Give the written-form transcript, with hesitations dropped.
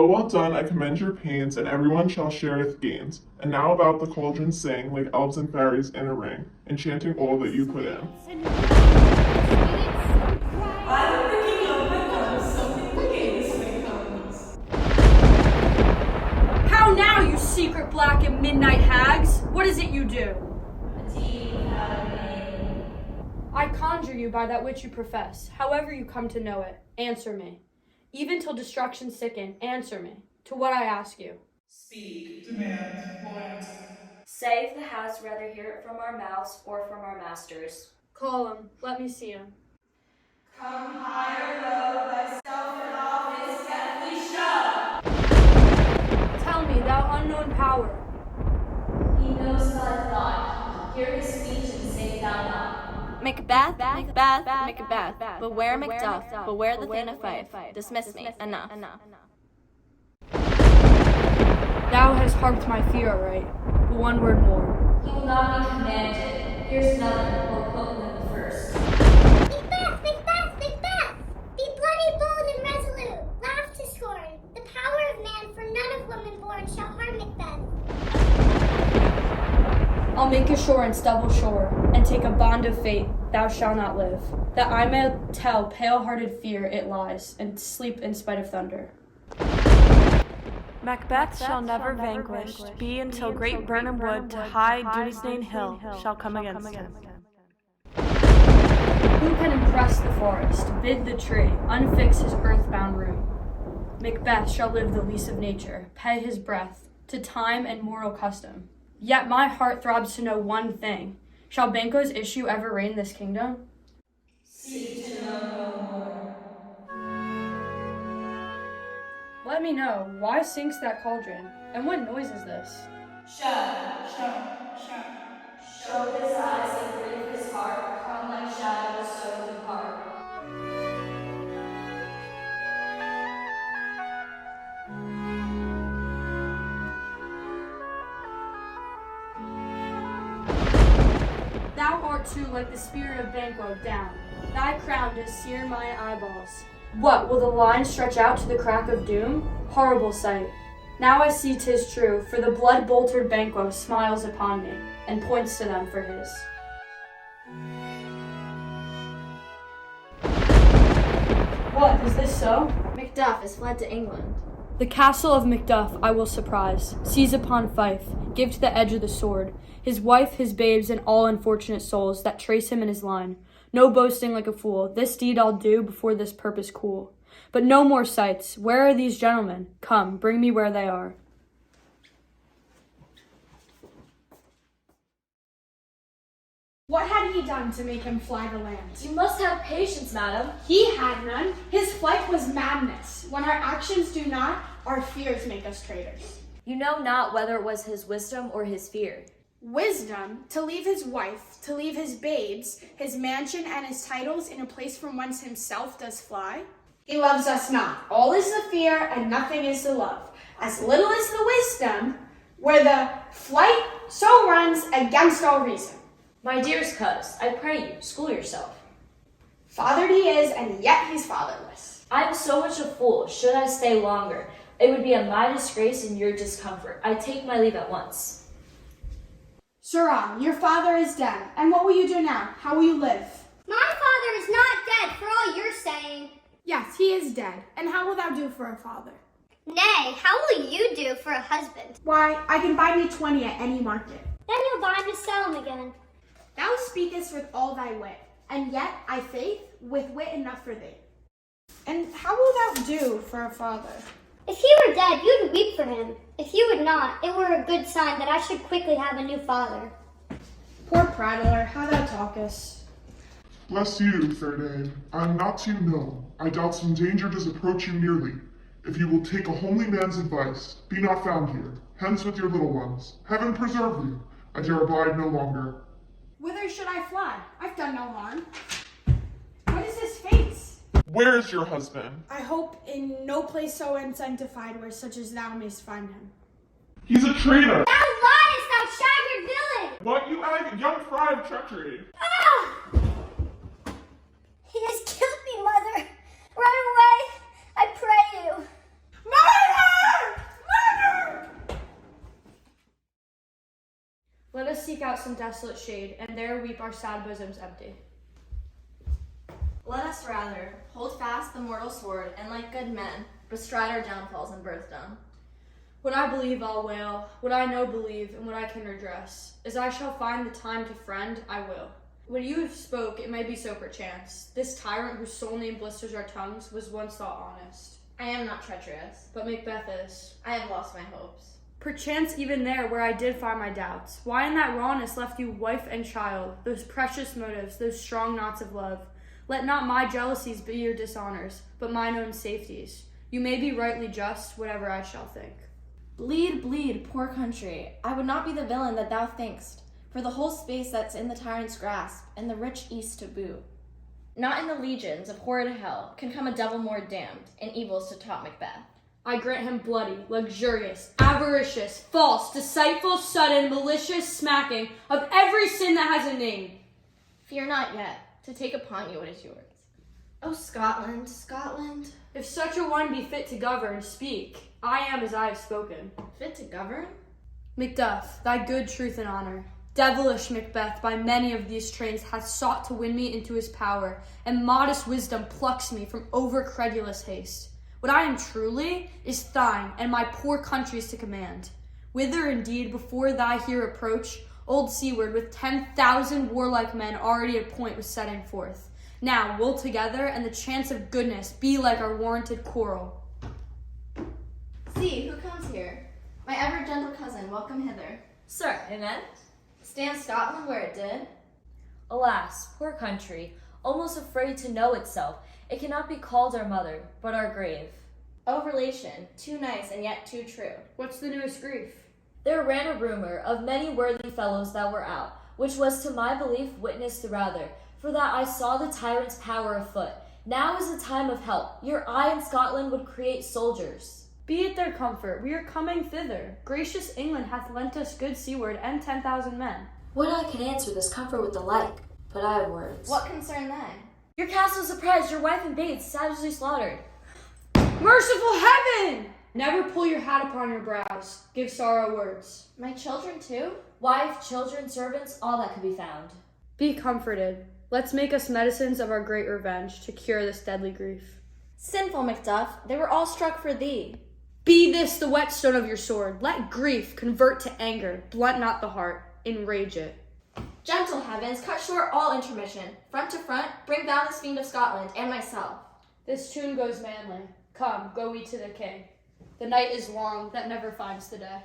Oh, well done, I commend your pains, and everyone shall share its gains. And now about the cauldron sing, like elves and fairies in a ring, enchanting all that you put in. I'm thinking of Wickham, something wicked this way comes. How now, you secret black and midnight hags? What is it you do? A deed without a name. I conjure you by that which you profess, however you come to know it, answer me. Even till destruction sicken, answer me, to what I ask you. Speak, demand, will answer. Say if the hags rather hear it from our mouths or from our masters. Call him, let me see him. Come high or low, thyself in office deftly show. Tell me, thou unknown power. He knows thy thought. Hear his speech and say thou not. Macbeth, Macbeth, Macbeth. Beware Macduff, beware the Thane of Fife. Dismiss me, enough. Thou hast harped my fear aright, but one word more. He will not be commanded. Here's another more potent than the first. Macbeth, Macbeth, Macbeth! Be bloody, bold, and resolute. Laugh to scorn. The power of man, for none of woman born shall harm Macbeth. I'll make assurance double sure, and take a bond of fate, thou shalt not live, that I may tell pale-hearted fear it lies, and sleep in spite of thunder. Macbeth shall never vanquished be until great Birnam wood to high Dunesnane hill shall come against him. Who can impress the forest, bid the tree, unfix his earthbound room? Macbeth shall live the lease of nature, pay his breath to time and moral custom. Yet my heart throbs to know one thing. Shall Banquo's issue ever reign this kingdom? Seek to know no more. Let me know, why sinks that cauldron, and what noise is this? Shadow. Show his eyes and grieve his heart. Come like shadows, so depart. Thou art too like the spirit of Banquo down. Thy crown does sear my eyeballs. What, will the line stretch out to the crack of doom? Horrible sight. Now I see 'tis true, for the blood-boltered Banquo smiles upon me, and points to them for his. What, is this so? Macduff is fled to England. The castle of Macduff I will surprise, seize upon Fife, give to the edge of the sword, his wife, his babes, and all unfortunate souls that trace him in his line. No boasting like a fool, this deed I'll do before this purpose cool. But no more sights, where are these gentlemen? Come, bring me where they are. What had he done to make him fly the land? You must have patience, madam. He had none. His flight was madness. When our actions do not, our fears make us traitors. You know not whether it was his wisdom or his fear. Wisdom, to leave his wife, to leave his babes, his mansion and his titles in a place from whence himself does fly. He loves us not. All is the fear and nothing is the love. As little is the wisdom, where the flight so runs against all reason. My dearest coz, I pray you, school yourself. Fathered he is, and yet he's fatherless. I am so much a fool. Should I stay longer? It would be a my disgrace and your discomfort. I take my leave at once. Sirrah, your father is dead, and what will you do now? How will you live? My father is not dead, for all you're saying. Yes, he is dead, and how will thou do for a father? Nay, how will you do for a husband? Why, I can buy me 20 at any market. Then you'll buy to sell him again. Thou speakest with all thy wit, and yet, I faith, with wit enough for thee. And how will thou do for a father? If he were dead, you'd weep for him. If you would not, it were a good sign that I should quickly have a new father. Poor prattler, how thou talkest. Bless you, fair dame. I am not to you known. I doubt some danger does approach you nearly. If you will take a homely man's advice, be not found here. Hence with your little ones. Heaven preserve you. I dare abide no longer. Whither should I fly? I've done no harm. What is his face? Where is your husband? I hope in no place so unsanctified where such as thou mayst find him. He's a traitor! Thou liest, thou shaggard villain! What, you young fry of treachery? Ah! He has killed me, mother. Run away, I pray you. Murder! seek out some desolate shade, and there weep our sad bosoms empty. Let us rather hold fast the mortal sword, and like good men, bestride our downfalls and birthdom. What I believe I'll wail, what I know believe, and what I can redress. As I shall find the time to friend, I will. When you have spoke, it may be so perchance. This tyrant whose sole name blisters our tongues was once thought honest. I am not treacherous, But Macbeth is. I have lost my hopes. Perchance even there where I did find my doubts. Why in that rawness left you wife and child, those precious motives, those strong knots of love? Let not my jealousies be your dishonors, but mine own safeties. You may be rightly just, whatever I shall think. Bleed, bleed, poor country. I would not be the villain that thou think'st, for the whole space that's in the tyrant's grasp, and the rich east to boot. Not in the legions of horrid hell can come a devil more damned, in evils to top Macbeth. I grant him bloody, luxurious, avaricious, false, deceitful, sudden, malicious smacking of every sin that has a name. Fear not yet, to take upon you what is yours. O Scotland, Scotland, If such a one be fit to govern, speak. I am as I have spoken. fit to govern? Macduff, thy good truth and honor. Devilish Macbeth by many of these trains hath sought to win me into his power, and modest wisdom plucks me from over-credulous haste. What I am truly is thine, and my poor country's to command. Whither indeed, before thy here approach, old Seaward with 10,000 warlike men already at point was setting forth. Now we'll together, and the chance of goodness be like our warranted quarrel. See, who comes here? My ever gentle cousin, welcome hither. Sir, amen? Stand Scotland where it did? Alas, poor country, almost afraid to know itself, it cannot be called our mother, but our grave. O relation, too nice and yet too true. What's the newest grief? There ran a rumor of many worthy fellows that were out, which was to my belief witness the rather, for that I saw the tyrant's power afoot. Now is the time of help. Your eye in Scotland would create soldiers. Be it their comfort, we are coming thither. Gracious England hath lent us good seaward and 10,000 men. Would I could answer this comfort with the like, but I have words. What concern then? Your castle surprised, your wife and babes savagely slaughtered. Merciful heaven! Never pull your hat upon your brows. Give sorrow words. My children too? Wife, children, servants, all that could be found. Be comforted. Let's make us medicines of our great revenge to cure this deadly grief. Sinful Macduff, they were all struck for thee. Be this the whetstone of your sword. Let grief convert to anger. Blunt not the heart. Enrage it. Gentle heavens, cut short all intermission. Front to front, bring down this fiend of Scotland and myself. This tune goes manly. Come, go we to the king. The night is long that never finds the day.